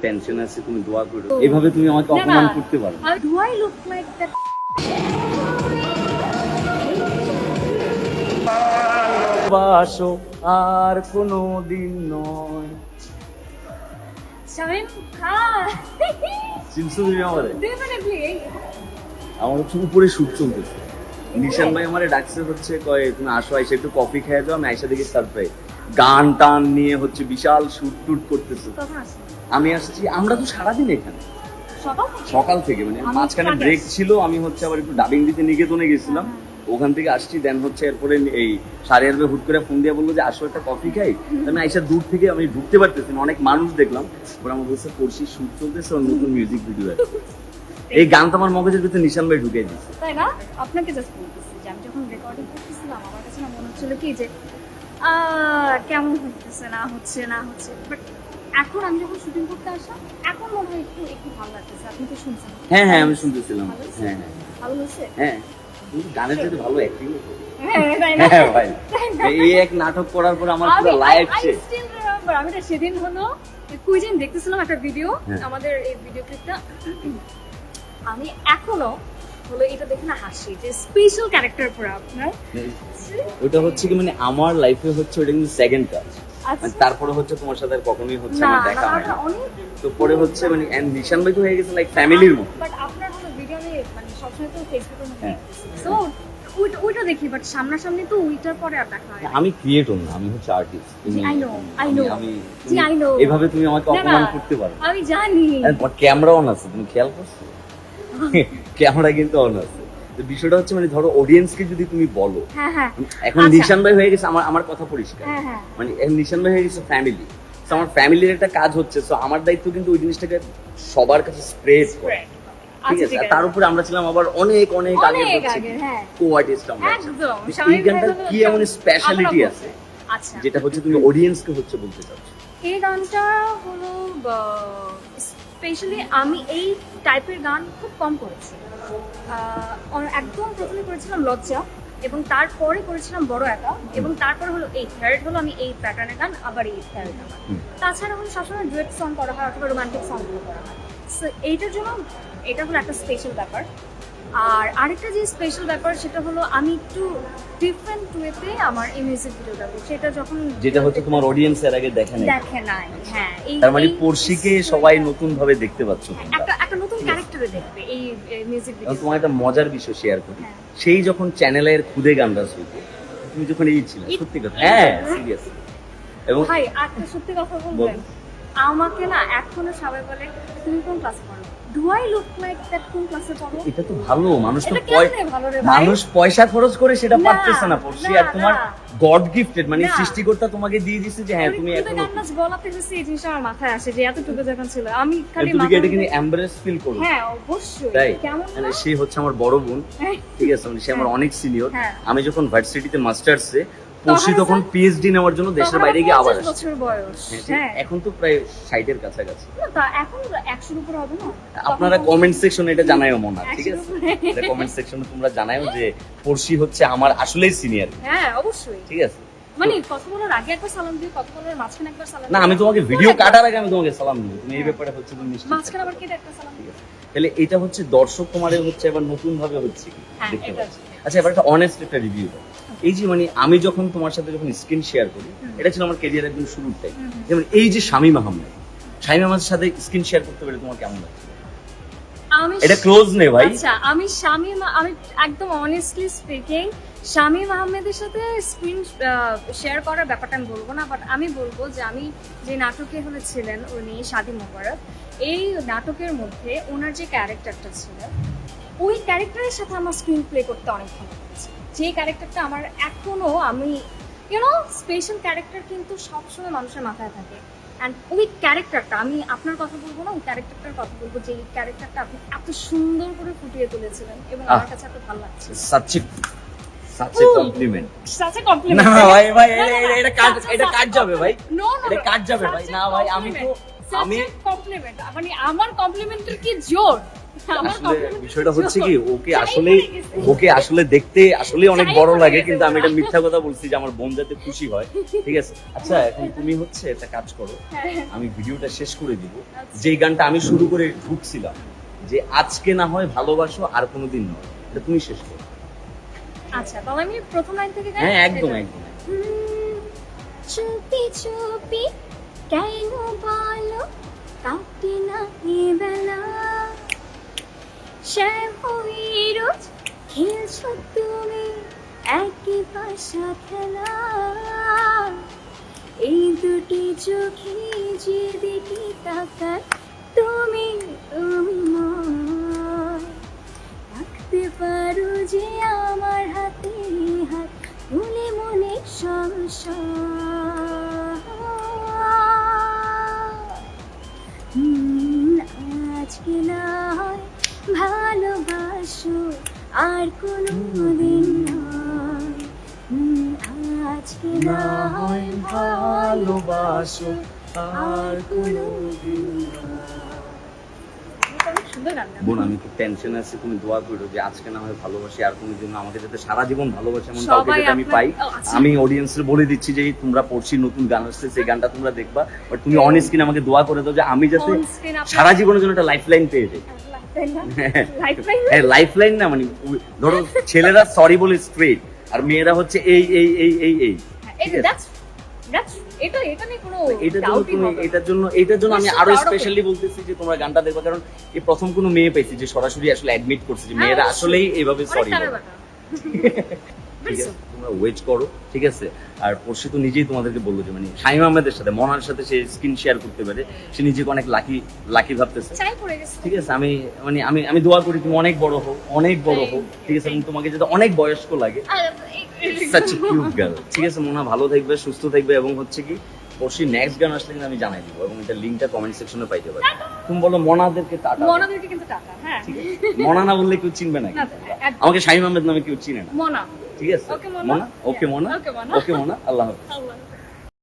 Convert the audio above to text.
Tension আছে, তুমি দোয়া করো। এভাবে তুমি আমাকে অপমান করতে পারো। Do I look like that? ভালোবাসো আর কোনো দিন নয়। শামিম খান, চিনছো তুমি আমারে? ডেফিনেটলি। আমার হচ্ছে উপরে শুট চলতেছে, নিশান ভাই আমারে ডাকছে, হচ্ছে কয় তুমি আসো, আইসা একটু কফি খেয়ে যাও। আমি আইসা দেখি সারপ্রাইজ গান টান নিয়ে হচ্ছে বিশাল শুট টুট করতেছে। কখন আসছেন? আমি আসছি, আমরা তো সারাদিন এখানে সকাল থেকে? সকাল থেকে, মানে আমি মাঝখানে কাজে ব্রেক আসছি। ছিল, আমি হচ্ছে আবার একটু ডাবিং দিতে নিকেতনে গেছিলাম, ওখান থেকে আসছি। দেন হচ্ছে এরপরে এই সাড়ে আটটা হুট করে ফোন দিয়ে বললো যে আসো একটা কফি খাই। আমি আইসা দূর থেকে আমি ঢুকতে পারতেছি না, অনেক মানুষ দেখলাম। ওরা আমার বলছে পড়শি শুট চলতেছে, ওর নতুন মিউজিক ভিডিও আছে। এই গান তো আমার মগজের ভিতরে নিশান ভাই ঢুকে দিচ্ছে। তাই না? আপনাকে জাস্ট বলতেছি যে আমি যখন রেকর্ডিং করতেছিলাম আমার কাছে না মনে হচ্ছিল কি যে কেমন হচ্ছে না হচ্ছে, বাট এখন আমি যখন শুটিং করতে আসলাম এখন মনে হয় একটু একটু ভালো লাগতেছে। আপনি তো শুনছেন? হ্যাঁ হ্যাঁ, আমি শুনতেছিলাম। ভালো হয়েছে? হ্যাঁ হ্যাঁ ভালো হয়েছে? হ্যাঁ, কিন্তু গানের সাথে ভালো অ্যাক্টিং। হ্যাঁ, তাই না? হ্যাঁ ভাই, এই এক নাটক করার পর আমার পুরো লাইফ চেঞ্জ। আমি না সেদিন হলো কুইজেন দেখতেছিলাম একটা ভিডিও, হ্যাঁ। আমাদের এই ভিডিও ক্লিপটা আমি এখনো হলো এটা দেখে না হাসি যে স্পেশাল ক্যারেক্টার পুরো আপনার। ওটা হচ্ছে কি, মানে আমার লাইফে হচ্ছে ওটা কিন্তু সেকেন্ড কাজ। আচ্ছা। মানে তারপরে হচ্ছে তোমার সাথে আর কখনোই হচ্ছে না আমার দেখা হয় না। অনেক, তো পরে হচ্ছে মানে নিশান ভাই তো হয়ে গেছে লাইক ফ্যামিলির মতো। বাট আপনার হলো ভিডিও আমি মানে সবসময় তো ফেসবুকের মধ্যে হ্যাঁ। সো ওইটা দেখি, বাট সামনাসামনি তো ওইটার পরে আর দেখা হয় না। আমি ক্রিয়েটর না, আমি হচ্ছে আর্টিস্ট। জি, I know, আমি জি, I know. এভাবে তুমি আমাকে না, অপমান না, করতে পারো। আমি জানি। তোমার ক্যামেরা অন আছে, তুমি খেয়াল করছো? ক্যামেরা কিন্তু অন আছে। তো বিষয়টা হচ্ছে মানে ধরো অডিয়েন্সকে যদি তুমি বলো, হ্যাঁ হ্যাঁ এখন আচ্ছা। নিশান ভাই হয়ে গেছে আমার আমার কথা পরিষ্কার, হ্যাঁ, হ্যাঁ। মানে এখন নিশান ভাই হয়ে গেছে ফ্যামিলি। তো আমার ফ্যামিলির একটা কাজ হচ্ছে, তো আমার দায়িত্ব কিন্তু ওই জিনিসটাকে সবার কাছে স্প্রেড করা। ঠিক আচ্ছা, আছে, আর তার উপরে আমরা ছিলাম আবার অনেক অনেক আগে অনেক হচ্ছে আগে, হ্যাঁ। কো-আর্টিস্ট আমরা। একদম। এই স্বাভাবিক গানটার ভাবে কি হলো এমন স্পেশালিটি আমরা আছে আচ্ছা, যেটা হচ্ছে তুমি অডিয়েন্সকে হচ্ছে বলতে চাচ্ছ? এই গানটা হলো স্পেশালি আমি এই টাইপের গান খুব কম করেছি। একদম প্রথমে করেছিলাম লজ্জা, এবং তারপরে করেছিলাম বড় একা, এবং তারপরে হলো এই থার্ড হলো আমি এই প্যাটার্নের গান, আবার এই থার্ড গান। তাছাড়া হলো সবসময় ডুয়েট সং করা হয় অথবা রোমান্টিক সং করা হয়। সো এইটার জন্য এটা হলো একটা স্পেশাল ব্যাপার। আর আরেকটা যে স্পেশাল ব্যাপার সেটা হলো আমি একটু ডিফারেন্ট ওয়েতে আমার এই মিউজিক ভিডিওটা করছি। এটা যখন যেটা হচ্ছে তোমার অডিয়েন্স এর আগে দেখে নাই। দেখে নাই, হ্যাঁ, তার মানে পড়শিকে সবাই নতুন ভাবে দেখতে পাচ্ছ তোমরা। একটা নতুন ক্যারেক্টারে দেখবে এই মিউজিক এবং ভিডিও। তোমার একটা মজার বিষয় শেয়ার করি, হ্যাঁ। সেই যখন চ্যানেলের খুদে গান রাস হইতো, তুমি যখন এই ছিল, সত্যি কথা, হ্যাঁ সিরিয়াস। এবং ভাই একটা সত্যি কথা বলবেন, আমাকে না এখনো সবাই বলে তুমি কোন ক্লাসে পড়ো? Do I look like that? কোন ক্লাসে পড়ো? এটা তো ভালো, মানুষ তো এটা কেমনে ভালো রে ভাই? মানুষ পয়সা খরচ করে সেটা না, পারতেছে না পড়ছি, আর না, তোমার না। গড গিফটেড, মানে না। সৃষ্টিকর্তা তোমাকে দিয়ে দিছে যে হ্যাঁ তুমি এখন গান নাচ বলাতে হচ্ছে এই জিনিসটা আমার মাথায় আসে যে এতটুকু যখন ছিল আমি খালি তুমি কি মাথায় এটা কিন্তু এমব্রেস ফিল করো? হ্যাঁ অবশ্যই। তাই কেমন মানে না? সে হচ্ছে আমার বড় বোন, ঠিক আছে, মানে সে আমার অনেক সিনিয়র। হ্যাঁ। আমি যখন ভার্সিটিতে মাস্টার্সে পড়ছি তখন পিএইচডি নেওয়ার জন্য দেশের তখন বাইরে গিয়ে আবার 25 আসছি। বছর বয়স। হ্যাঁ, ঠিক। হ্যাঁ, এখন তো প্রায় 60-এর কাছাকাছি। না, তা এখন 100 উপর হবে না? আপনারা তখন কমেন্ট সেকশনে এটা জানাইও মনে, ঠিক 100 আছে? উপরে। এটা কমেন্ট সেকশনে তোমরা জানাইও যে পড়শি হচ্ছে আমার আসলেই সিনিয়র, হ্যাঁ অবশ্যই। ঠিক আছে? মানে কথা বলার আগে একবার সালাম দিও, কথা বলার মাঝখানে একবার সালাম না, দিও। আমি তোমাকে ভিডিও কাটার আগে আমি তোমাকে সালাম দিব, তুমি এই ব্যাপারে হচ্ছে তুমি নিশ্চিত মাঝখানে থাকো। আবার কেটে একটা সালাম দিও। তাহলে এটা হচ্ছে দর্শক তোমারে হচ্ছে এবার নতুন ভাবে হচ্ছে কি হ্যাঁ, দেখতে এটা পাচ্ছি। আচ্ছা, এবার একটা অনেস্ট একটা রিভিউ দাও। এই যে মানে আমি যখন তোমার সাথে যখন স্ক্রিন শেয়ার করি, এটা ছিল আমার ক্যারিয়ার একদম শুরুর টাইম। যেমন এই যে শামীম আহমেদের সাথে স্ক্রিন শেয়ার করতে পেরে তোমার কেমন লাগছে? আমি এটা ক্লোজ নে ভাই। আচ্ছা, আমি একদম অনেস্টলি স্পিকিং শামীম আহমেদের সাথে স্ক্রিন শেয়ার করার ব্যাপারটা আমি বলবো না, বাট আমি বলবো যে আমি যে নাটকে হলে ছিলেন উনি শাদি মোবারক, এই নাটকের মধ্যে ওনার যে ক্যারেক্টারটা ছিল ওই ক্যারেক্টারের সাথে আমার স্ক্রিন প্লে করতে অনেক ভালো লেগেছে। যে ক্যারেক্টারটা আমার এখনো আমি স্পেশাল ক্যারেক্টার কিন্তু সবসময় মানুষের মাথায় থাকে। অ্যান্ড ওই ক্যারেক্টারটা আমি আপনার কথা বলবো না, ওই ক্যারেক্টারটার কথা বলবো যে এই ক্যারেক্টারটা আপনি এত সুন্দর করে ফুটিয়ে তুলেছিলেন এবং আমার কাছে এত ভালো লাগছে। সাচে কমপ্লিমেন্ট। Such a compliment. না ভাই ভাই, না, না, না, এটা কাট যাবে ভাই, No, no, এটা no. কাট যাবে ভাই। Such a না ভাই, আমি তো compliment. আমি- কমপ্লিমেন্ট, মানে আমার কমপ্লিমেন্টের কি জোর, আমার আসলে compliment-এর বিষয়টা হচ্ছে জোর। কি ওকে চাই আসলে পড়ে গেছে। ওকে আসলে দেখতে আসলে অনেক চাই বড় পড়ে লাগে, গেছে কিন্তু আমি ওরা। এটা মিথ্যা কথা বলছি যে আমার বোন যাতে খুশি হয়। ঠিক আছে, আচ্ছা এখন তুমি হচ্ছে একটা কাজ করো, হ্যাঁ, আমি ভিডিওটা শেষ করে দিব। আচ্ছা। যেই গানটা আমি শুরু করে ঢুকছিলাম যে আজকে না হয় ভালোবাসো আর কোনোদিন নয়, এটা তুমি শেষ করো। আচ্ছা তাহলে আমি প্রথম লাইন থেকে গাই? হ্যাঁ একদম এটা। একদম। চুপি চুপি কেন বলো কাটে না এ বেলা, শ্যাম হয়ে রোজ খেলছো তুমি একই পাশা খেলা, এই দুটি চোখে যে দিকে তাকায় তুমি তুমি নয়, রাখতে পারো যে আমার হাতে হাত মনে মনে সংসার। আজকে না হয় ভালোবাসো আর কোনো দিন নয়, আজকে না হয় ভালোবাসো আর কোনো দিন নয়। অনেক সুন্দর গান না? বোন আমি খুব টেনশন আছে, তুমি দোয়া করো যে আজকে না হয় ভালোবাসি আর কোনোদিন না, আমাকে যাতে সারা জীবন ভালোবাসে এমন কাউকে সবাই যাতে আমি আপনার- পাই। ও, আচ্ছা। আমি অডিয়েন্সের বলে দিচ্ছি যে তোমরা পড়ছি নতুন গান আসছে, সেই গানটা তোমরা দেখবা, বাট তুমি অন স্ক্রিন আমাকে দোয়া করে দাও যে আমি যাতে On screen আপনার- সারা জীবনের জন্য একটা লাইফলাইন পেয়ে যাই। Lifeline? হ্যাঁ লাইফলাইন না, মানে ধরো ছেলেরা সরি বলে স্ট্রেট আর মেয়েরা হচ্ছে এই এই এই এই এই এই যে, that's এটা নিয়ে কোনো এটার জন্য ডাউটই তুমি হবে না। এটার জন্য আমি We're so আরো proud of it. স্পেশালি বলতেছি যে তোমরা গানটা দেখবা, কারণ এই প্রথম কোনো মেয়ে পেয়েছি যে সরাসরি আসলে অ্যাডমিট করছে যে হ্যাঁ, মেয়েরা অবশ্যই। আসলেই এইভাবে অনেক সরি তারা বলে। বাটা। ঠিক আছে, তোমরা ওয়েট করো, ঠিক আছে। আর পরশু তো নিজেই তোমাদেরকে বললো যে মানে শামীম আহমেদের সাথে মনার সাথে সে স্ক্রিন শেয়ার করতে পারে, সে নিজেকে অনেক লাকি ভাবতেছে। চাই পড়ে গেছে। ঠিক আছে, আমি দোয়া করি তুমি অনেক বড় হও, অনেক বড় হও, ঠিক আছে, এবং তোমাকে যাতে অনেক বয়স্ক লাগে। Are such a cute girl, ঠিক আছে। মোনা ভালো থাকবে, সুস্থ থাকবে, এবং হচ্ছে কি পরশু নেক্সট গান আসলে কিন্তু আমি জানাই দিব, এবং এটা লিংকটা কমেন্ট সেকশনে পাইতে পারি। তুমি বলো মনাদেরকে টাটা। মনাদেরকে কিন্তু টাকা, হ্যাঁ। ঠিক আছে, মনা না বললে কেউ চিনবে না না, কিন্তু। একদম। আমাকে শামীম আহমেদ নামে কেউ চিনে না, মনা। ঠিক আছে। Okay, মোনা। মোনা, ওকে মোনা, Okay, মোনা। ওকে মোনা, আল্লাহ হাফেজ। আল্লাহ।